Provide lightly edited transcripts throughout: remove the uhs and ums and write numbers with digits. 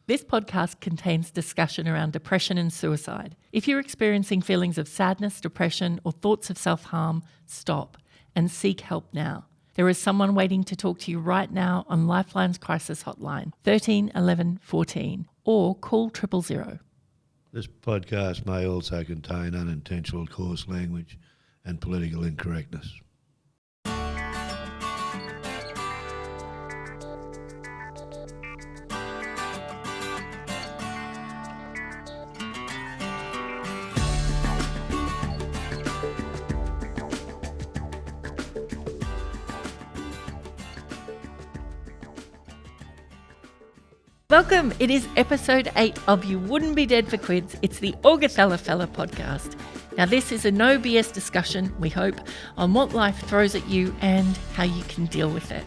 This podcast contains discussion around depression and suicide. If you're experiencing feelings of sadness, depression, or thoughts of self-harm, stop and seek help now. There is someone waiting to talk to you right now on Lifeline's crisis hotline, 13 11 14, or call 000. This podcast may also contain unintentional coarse language and political incorrectness. Welcome. It is episode 8 of You Wouldn't Be Dead for Quids. It's the Augathella Fella podcast. Now, this is a no BS discussion, we hope, on what life throws at you and how you can deal with it.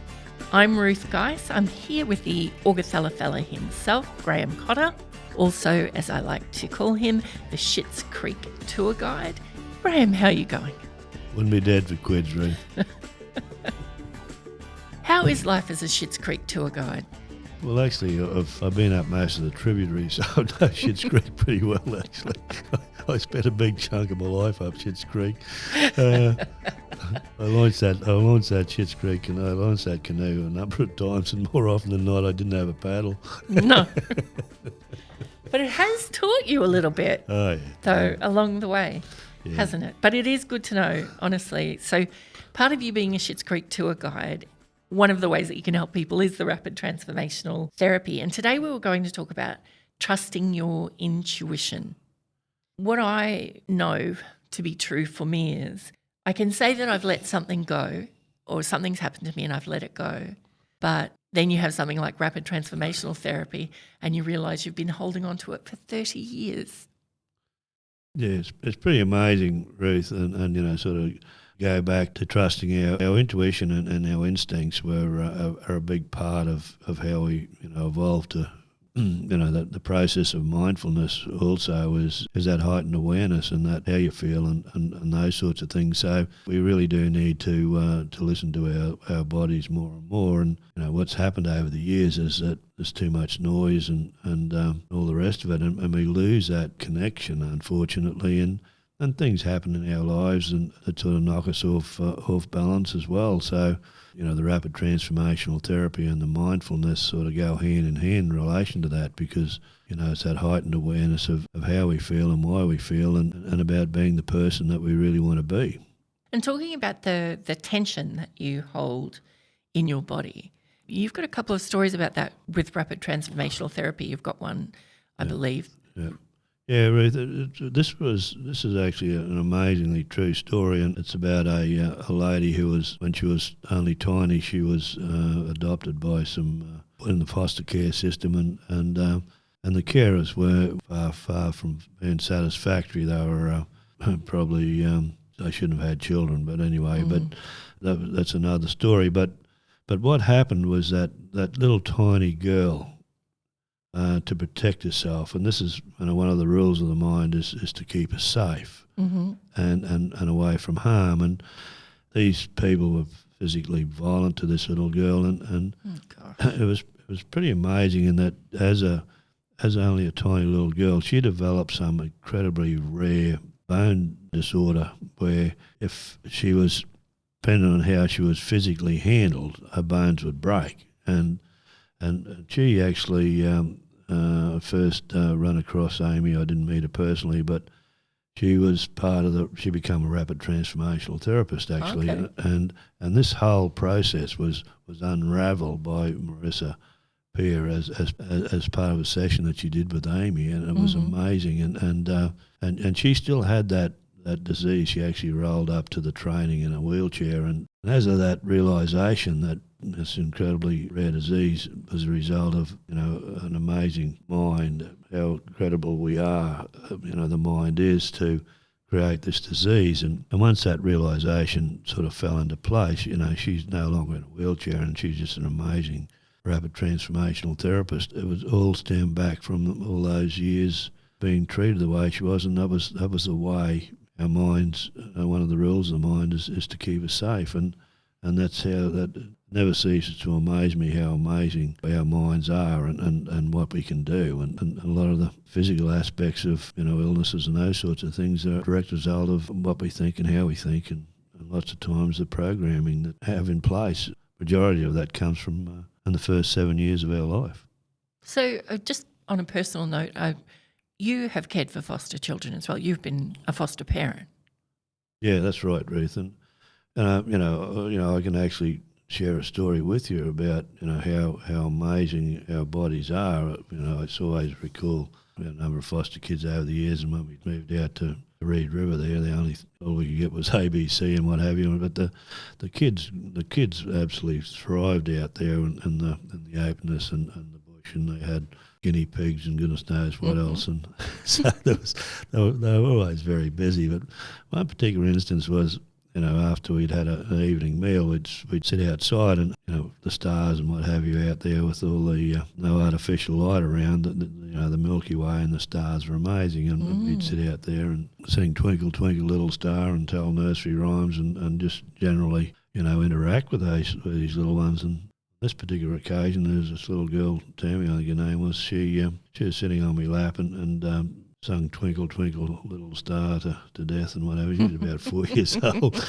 I'm Ruth Geis. I'm here with the Augathella Fella himself, Graham Cotter. Also, as I like to call him, the Schitt's Creek tour guide. Graham, how are you going? Wouldn't be dead for Quids, Ruth. How is life as a Schitt's Creek tour guide? Well, actually, I've been up most of the tributaries, so I know Schitt's Creek pretty well, actually. I spent a big chunk of my life up Schitt's Creek. I launched that Schitt's Creek and I launched that canoe a number of times, and more often than not, I didn't have a paddle. No. But it has taught you a little bit, though, along the way, hasn't it? But it is good to know, honestly. So part of you being a Schitt's Creek tour guide, one of the ways that you can help people is the rapid transformational therapy. And today we were going to talk about trusting your intuition. What I know to be true for me is I can say that I've let something go, or something's happened to me and I've let it go. But then you have something like rapid transformational therapy and you realise you've been holding on to it for 30 years. Yeah, it's pretty amazing, Ruth, and you know, sort of go back to trusting our intuition and our instincts are a big part of how we evolved to the process of mindfulness also is that heightened awareness and that how you feel and those sorts of things. So we really do need to listen to our bodies more and more. And what's happened over the years is that there's too much noise and all the rest of it, and we lose that connection, unfortunately. And things happen in our lives and that sort of knock us off balance as well. So, the rapid transformational therapy and the mindfulness sort of go hand in hand in relation to that, because, it's that heightened awareness of how we feel and why we feel and about being the person that we really want to be. And talking about the tension that you hold in your body, you've got a couple of stories about that with rapid transformational therapy. You've got one, I believe. Yeah. Yeah, Ruth, this is actually an amazingly true story, and it's about a lady who was, when she was only tiny, she was adopted by some in the foster care system, and the carers were far from being satisfactory. They were probably they shouldn't have had children, but anyway, but that's another story. But what happened was that little tiny girl, to protect herself, and this is one of the rules of the mind is to keep us safe and away from harm. And these people were physically violent to this little girl, and it was pretty amazing in that as only a tiny little girl, she developed some incredibly rare bone disorder where if she was, depending on how she was physically handled, her bones would break. And she actually first run across Amy. I didn't meet her personally, but she was she became a rapid transformational therapist actually. Okay. And this whole process was unravelled by Marissa Peer as part of a session that she did with Amy, and it was amazing. And she still had that disease. She actually rolled up to the training in a wheelchair, and as of that realisation that this incredibly rare disease was a result of an amazing mind, how incredible we are, the mind is to create this disease. And once that realisation sort of fell into place, she's no longer in a wheelchair and she's just an amazing rapid transformational therapist. It was all stemmed back from all those years being treated the way she was, and that was the way our minds, one of the rules of the mind is to keep us safe, and that's how never ceases to amaze me how amazing our minds are and what we can do. And a lot of the physical aspects of, illnesses and those sorts of things are a direct result of what we think and how we think. And lots of times the programming that have in place, majority of that comes from in the first 7 years of our life. So just on a personal note, you have cared for foster children as well. You've been a foster parent. Yeah, that's right, Ruth. And I can actually share a story with you about how amazing our bodies are. I always recall a number of foster kids over the years, and when we moved out to the Reed River there, all we could get was ABC and what have you. But the kids absolutely thrived out there in the openness and the bush, and they had guinea pigs and goodness knows what else. And so they were always very busy. But one particular instance was, after we'd had an evening meal, we'd sit outside and, the stars and what have you out there with all the no artificial light around. The Milky Way and the stars were amazing. And we'd sit out there and sing Twinkle, Twinkle, Little Star and tell nursery rhymes and just generally, interact with these little ones. And this particular occasion, there was this little girl, Tammy, I think her name was, she was sitting on my lap and sung Twinkle, Twinkle, Little Star to death and whatever. She was about 4 years old.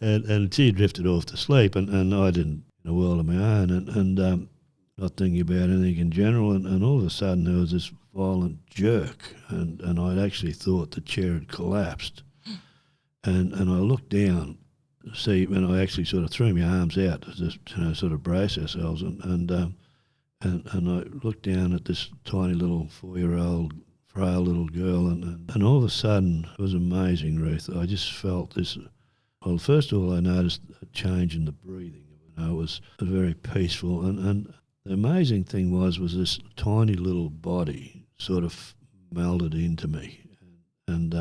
And she drifted off to sleep and I didn't, in a world of my own and not thinking about anything in general. And all of a sudden there was this violent jerk and I'd actually thought the chair had collapsed. And I looked down to see, and I actually sort of threw my arms out to just, sort of brace ourselves. And I looked down at this tiny little 4-year-old frail little girl, and all of a sudden, it was amazing, Ruth. I just felt this. Well, first of all, I noticed a change in the breathing. It was very peaceful, and the amazing thing was this tiny little body sort of melded into me, and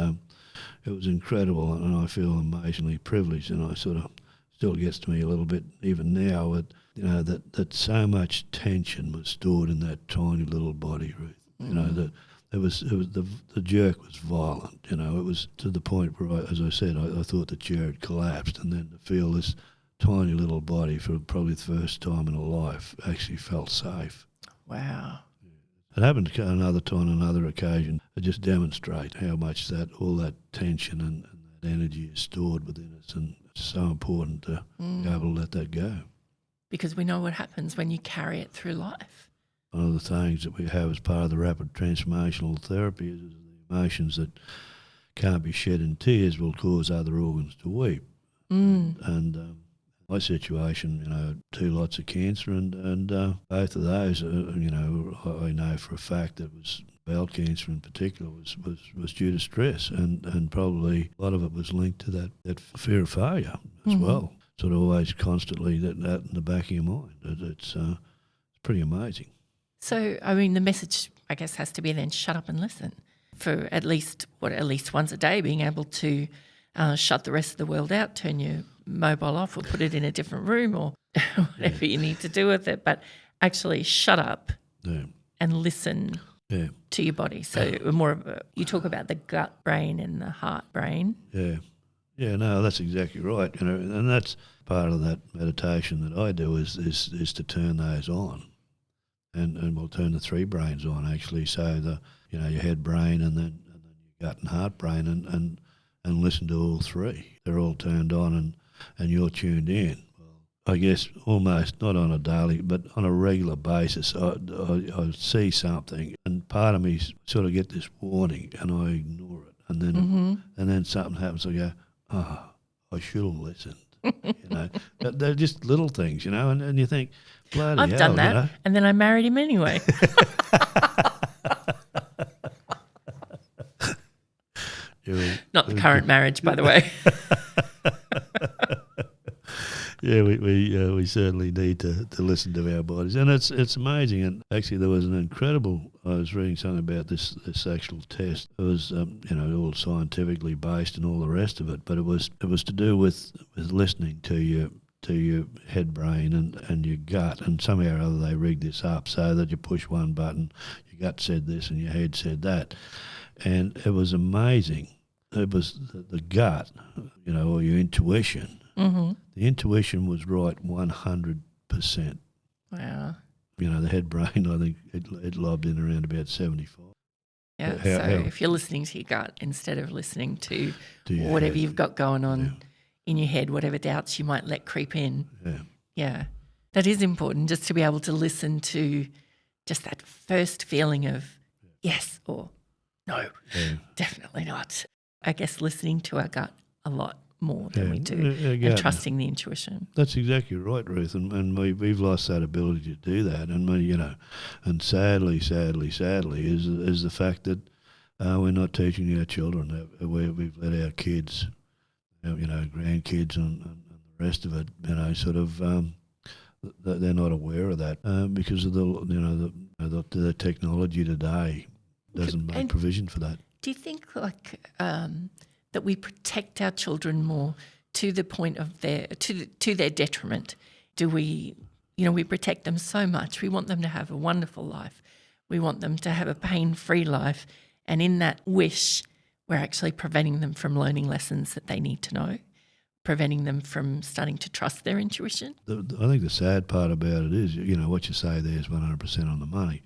it was incredible, and I feel amazingly privileged, and I sort of still gets to me a little bit even now. That so much tension was stored in that tiny little body, Ruth. It was the jerk was violent, it was to the point where, as I said, I thought the chair had collapsed, and then to feel this tiny little body for probably the first time in her life actually felt safe. Wow. It happened another time, another occasion. It just demonstrates how much all that tension and that energy is stored within us, and it's so important to be able to let that go. Because we know what happens when you carry it through life. One of the things that we have as part of the rapid transformational therapy is the emotions that can't be shed in tears will cause other organs to weep. And my situation, 2 lots of cancer, and both of those, I know for a fact that was bowel cancer in particular was due to stress, and probably a lot of it was linked to that fear of failure as well. Sort of always constantly that in the back of your mind. It's pretty amazing. So, the message, I guess, has to be then shut up and listen for at least once a day, being able to shut the rest of the world out, turn your mobile off or put it in a different room or whatever you need to do with it, but actually shut up and listen to your body. So more of you talk about the gut brain and the heart brain. Yeah, no, that's exactly right. And that's part of that meditation that I do is to turn those on. And we'll turn the 3 brains on actually. So your head brain and then your gut and heart brain and listen to all 3. They're all turned on and you're tuned in. Well, I guess almost not on a daily but on a regular basis I see something and part of me sort of get this warning and I ignore it and then something happens. I go, I should have listened. But they're just little things, and you think, bloody hell, I've done that, and then I married him anyway. Not the current marriage, by the way. Yeah, we certainly need to listen to our bodies, and it's amazing. And actually, there was an incredible. I was reading something about this actual test. It was all scientifically based and all the rest of it, but it was to do with listening to your head brain and your gut, and somehow or other they rigged this up so that you push one button, your gut said this and your head said that, and it was amazing. It was the gut, or your intuition. The intuition was right 100%. 100%. Wow. You know, the head brain, I think it lobbed in around about 75. Yeah, if you're listening to your gut instead of listening to whatever you've got going on in your head, whatever doubts you might let creep in. Yeah. That is important, just to be able to listen to just that first feeling of yes or no, definitely not. I guess listening to our gut a lot more than we do and trusting the intuition. That's exactly right, Ruth, and we've lost that ability to do that, and and sadly is the fact that we're not teaching our children. We've let our kids, grandkids and the rest of it, sort of they're not aware of that because of the technology today doesn't make provision for that. Do you think that we protect our children more to the point of to their detriment? Do we protect them so much? We want them to have a wonderful life. We want them to have a pain-free life. And in that wish, we're actually preventing them from learning lessons that they need to know, preventing them from starting to trust their intuition. I think the sad part about it is, what you say there is 100% on the money.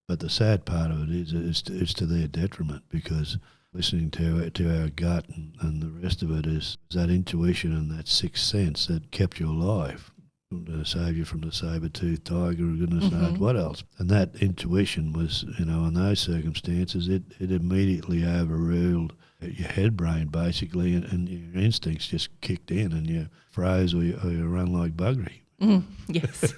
But the sad part of it is to their detriment, because listening to our gut and the rest of it is that intuition and that sixth sense that kept you alive, to save you from the saber-toothed tiger or goodness knows what else. And that intuition was, in those circumstances, it immediately overruled your head brain basically, and your instincts just kicked in and you froze or you run like buggery. Yes.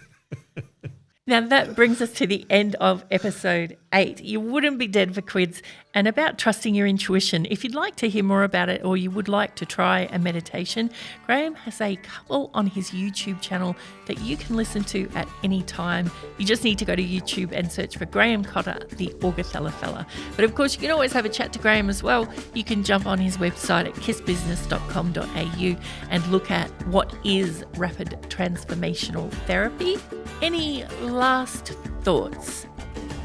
Now, that brings us to the end of episode 8. You wouldn't be dead for Quids, and about trusting your intuition. If you'd like to hear more about it, or you would like to try a meditation, Graham has a couple on his YouTube channel that you can listen to at any time. You just need to go to YouTube and search for Graham Cotter, the Augathella fella. But of course, you can always have a chat to Graham as well. You can jump on his website at kissbusiness.com.au and look at what is rapid transformational therapy. Any last thoughts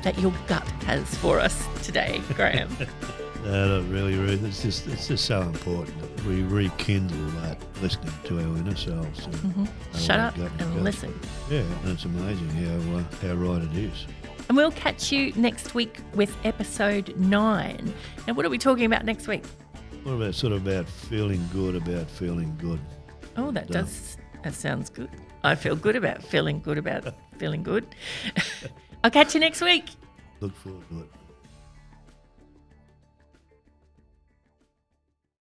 that your gut has for us today, Graham? No, not really, Ruth. It's just so important that we rekindle that listening to our inner selves. Shut up and listen. Yeah, and it's amazing how right it is. And we'll catch you next week with episode 9. And what are we talking about next week? What about feeling good? Oh, that sounds good. I feel good about feeling good about feeling good. I'll catch you next week. Look forward to it.